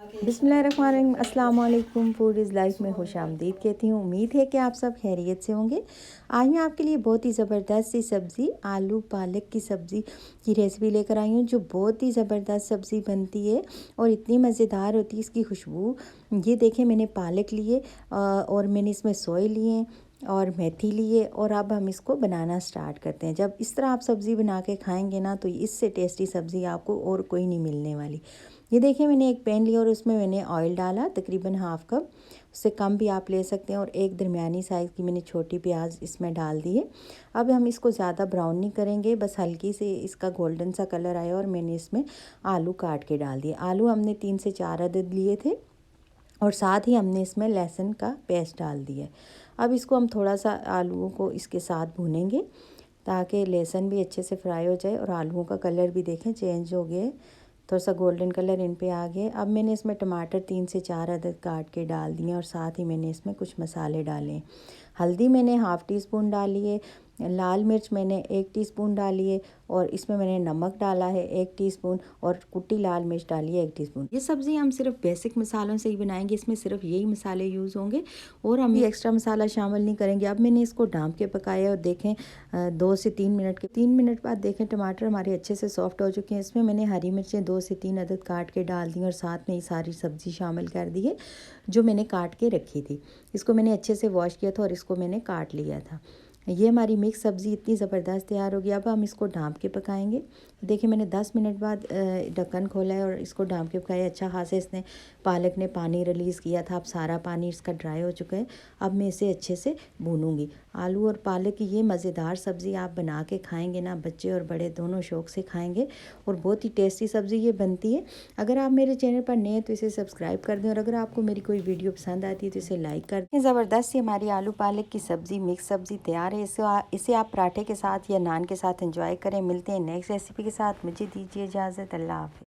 बिस्मिल्लाहिर्रहमानिर्रहीम, अस्सलाम वालेकुम। फूड इज़ लाइफ में खुशामदीद कहती हूँ। उम्मीद है कि आप सब खैरियत से होंगे। आज मैं आपके लिए बहुत ही ज़बरदस्त सी सब्ज़ी आलू पालक की सब्ज़ी की रेसिपी लेकर आई हूँ, जो बहुत ही ज़बरदस्त सब्ज़ी बनती है और इतनी मज़ेदार होती है इसकी खुशबू। ये देखें, मैंने पालक लिए और मैंने इसमें सोए लिए और मेथी लिए, और अब हम इसको बनाना स्टार्ट करते हैं। जब इस तरह आप सब्ज़ी बना के खाएंगे ना, तो इससे टेस्टी सब्ज़ी आपको और कोई नहीं मिलने वाली। ये देखिए, मैंने एक पैन लिया और उसमें मैंने ऑयल डाला तकरीबन हाफ़ कप, उससे कम भी आप ले सकते हैं, और एक दरमियानी साइज़ की मैंने छोटी प्याज इसमें डाल दी है। अब हम इसको ज़्यादा ब्राउन नहीं करेंगे, बस हल्की से इसका गोल्डन सा कलर आया और मैंने इसमें आलू काट के डाल दिए। आलू हमने 3 से 4 अदद लिए थे, और साथ ही हमने इसमें लहसुन का पेस्ट डाल दिया। अब इसको हम थोड़ा सा आलूओं को इसके साथ भूनेंगे, ताकि लहसुन भी अच्छे से फ्राई हो जाए, और आलूओं का कलर भी देखें चेंज हो गया, थोड़ा सा गोल्डन कलर इन पे आ गया। अब मैंने इसमें टमाटर 3 से 4 अदद काट के डाल दिए, और साथ ही मैंने इसमें कुछ मसाले डाले। हल्दी मैंने हाफ़ टी स्पून डाली है, लाल मिर्च मैंने 1 टीस्पून डाली है, और इसमें मैंने नमक डाला है 1 टीस्पून, और कुटी लाल मिर्च डाली है 1 टीस्पून। ये सब्ज़ी हम सिर्फ बेसिक मसालों से ही बनाएंगे, इसमें सिर्फ यही मसाले यूज़ होंगे, और हम ये एक्स्ट्रा मसाला शामिल नहीं करेंगे। अब मैंने इसको ढाँप के पकाया, और देखें 2 से 3 मिनट के 3 मिनट बाद देखें टमाटर हमारे अच्छे से सॉफ्ट हो चुके हैं। इसमें मैंने हरी मिर्चें 2 से 3 अदद काट के डाल दी, और साथ में ही सारी सब्ज़ी शामिल कर दी है जो मैंने काट के रखी थी। इसको मैंने अच्छे से वॉश किया था और इसको मैंने काट लिया था। ये हमारी मिक्स सब्ज़ी इतनी ज़बरदस्त तैयार होगी। अब हम इसको ढाँप के पकाएंगे। देखिए, मैंने 10 मिनट बाद ढक्कन खोला है और इसको ढाँप के पकाया। अच्छा खासा इसने पालक ने पानी रिलीज़ किया था, अब सारा पानी इसका ड्राई हो चुका है। अब मैं इसे अच्छे से भूनूंगी। आलू और पालक की ये मज़ेदार सब्ज़ी आप बना के खाएंगे ना, बच्चे और बड़े दोनों शौक़ से खाएंगे, और बहुत ही टेस्टी सब्ज़ी ये बनती है। अगर आप मेरे चैनल पर नए हैं तो इसे सब्सक्राइब कर दें, और अगर आपको मेरी कोई वीडियो पसंद आती है तो इसे लाइक कर दें। ज़बरदस्त सी हमारी आलू पालक की सब्ज़ी मिक्स सब्ज़ी तैयार है। इसे आप पराठे के साथ या नान के साथ एंजॉय करें। मिलते हैं नेक्स्ट रेसिपी के साथ। मुझे दीजिए इजाज़त। अल्लाह हाफ़िज़।